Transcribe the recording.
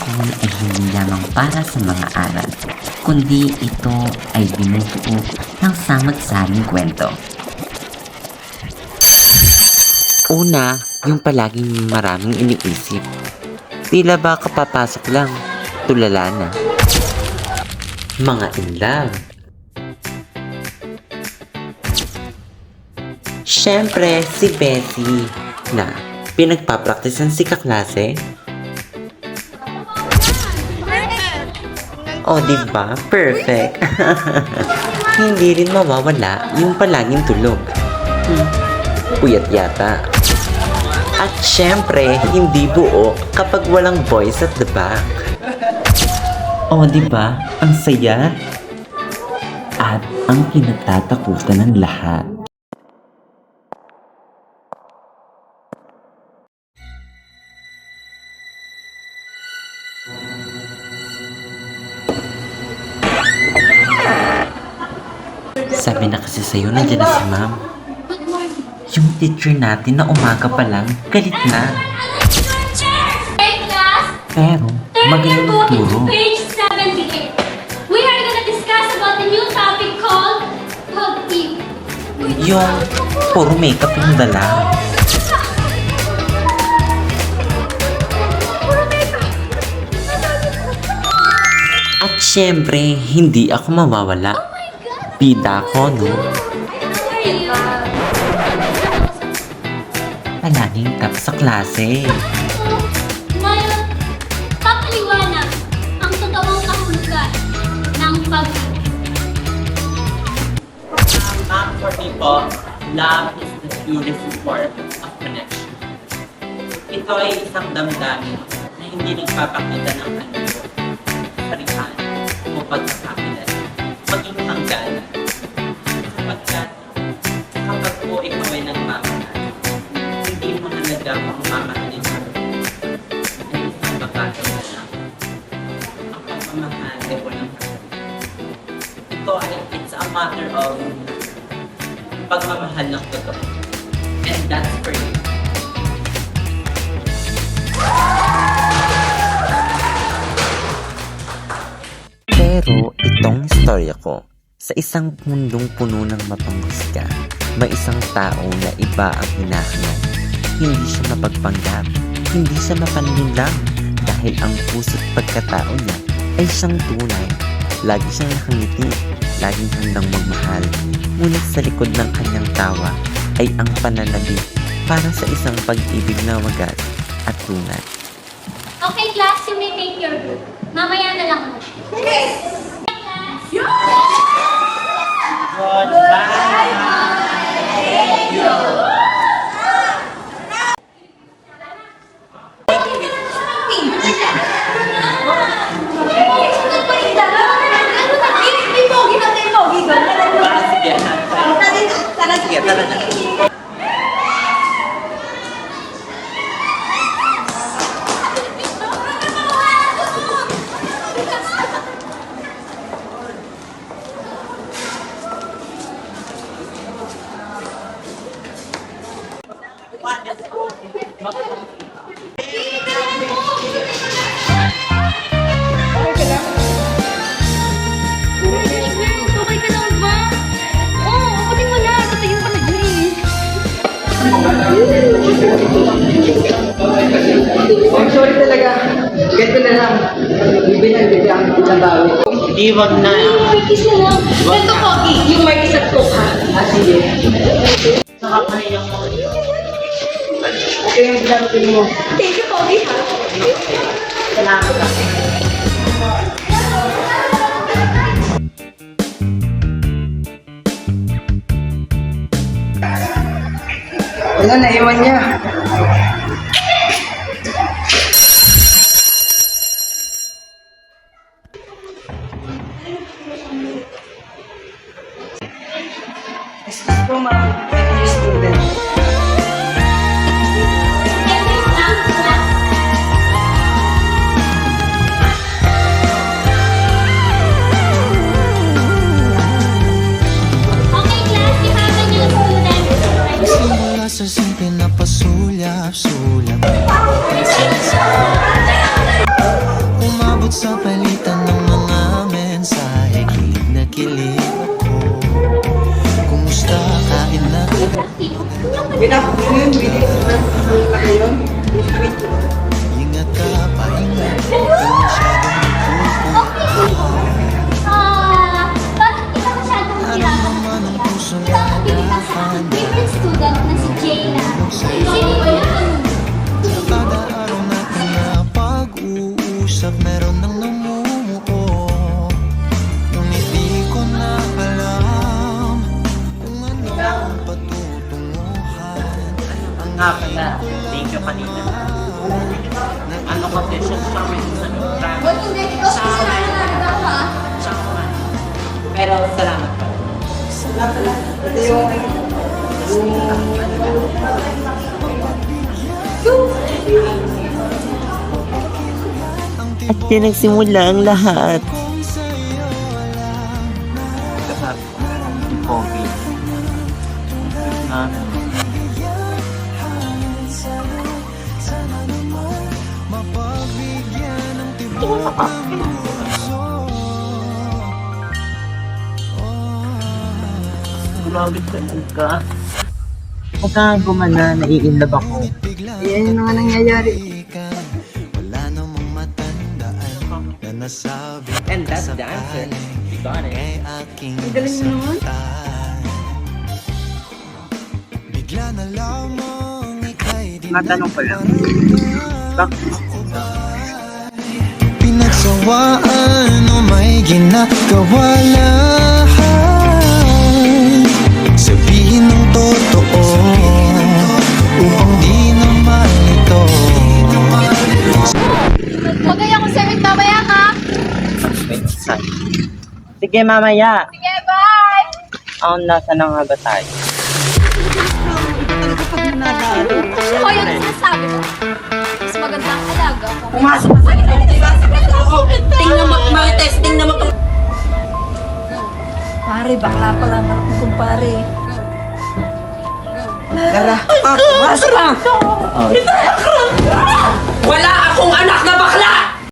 cellphone ay hindi lamang para sa mga aral, kundi ito ay binubuo ng samag-saring kwento. Una, yung palaging maraming iniisip. Tila ba kapapasok lang, tulala na. Mga in love. Siyempre, si Bessie na pinagpapraktisan si kaklase. O, diba? Perfect. Hindi rin mawawala yung palaging tulog. Puyat yata. At syempre, hindi buo kapag walang voice at the back. O, diba? Ang saya. At ang kinatatakutan ng lahat. Sabi na kasi sa'yo, nandiyan na si ma'am. Yung teacher natin na umaga pa lang, galit na. Pero, magaling magturo. Page 78. We are gonna discuss about the new topic called Pag-ibig. Yung puro makeup yung dala. At syempre, hindi ako mawawala. Bida ko, no? Palaging top sa klase. Ngayon, papaliwanag ang totoong kahulugan ng pag-ibig. For people, love is the purest form of connection. Ito ay isang damdamin na hindi nagpapakita ng anyo, parihan, o pagkakakilan, maging hanggan. Sapagkat, kapag po ikaw ay nagmamahal, hindi mo halaga kung mamahalin mo. Ay isang babae na lang. Ang pagmamahal ay walang hanggan. Ito ay, it's a matter of pagmamahal ng totoo. And that's for you. Pero itong istorya ko, sa isang mundong puno ng mapanghusga, may isang tao na iba ang hinahangad. Hindi siya mapagpanggap, hindi siya mapanlinlang, dahil ang puso't pagkatao niya ay siyang tunay. Lagi siyang nakangiti, laging handang magmahal. Ngunit sa likod ng kanyang tawa ay ang pananabik para sa isang pag-ibig na wagas at tunay. Okay, class, you may take your group. Mamaya na lang. Sige, tara na. Okay ka lang ba? Oo, abutin mo na. Tatayo ka na dyan. Oh, sorry talaga. Ganito na lang. Bibigyan kita ng bawi. Hindi, wag na. Markis na lang. Ito, Pogi. Yung Markis at Coke, ha? Ah, sige. Nakakahiyak mo. Ito yung ginagawa mo. Thank you, Pogi, ha? Wala, naiwan niya. Excuse po, ma'am. I'm a student. Okay, class, you have a new student. Simula sa simple na paso Ngunit sa palitan ng mga mensahe, kilig na kilig ako. Kumusta, kain na? Ingat ka, pahinga. Huwag masyadong Bakit di ka masyadong hirapan sa kuya? Bakit hindi ka sa aking favorite student na si Jayla? Sino ba yun? kada araw natin na pag-uusap, meron nang namumuo. Ngunit di ko na alam kung ano ang patutunguhan. Ang nga pala, thank you kanina. Ano kasi siya sa amin sa program. Ba't hindi ikaw sa sinanagda ka? Pero salamat pa. At yan nagsimula ang lahat. Kasabi ko, yung COVID. Na, grabe ka. Pagka gumana, nai-inlove ako. Yan yung mga nangyayari. Wala namang matandaan na nasabi And that's the answer. You got it. kay aking galing mo naman. nasaktan. Bigla na lamang ika'y di Matanong ko lang. Bakit? pinagsawaan o may ginagawa lahat. Sabihin ng totoo upang di naman ito. Huwag kaya akong semit mamaya ha? Sige, mamaya. Sige, bye! Nasa na nga ba tayo? O yun ang sinasabi mo. Mas maganda ang alaga ko. Pumasok ka sa likod, diba? Tingnan mo, Marites, tingnan mo. Pare, bakla pala ako, kumpare. Tara, pumasok ka! Wala akong anak na bakla!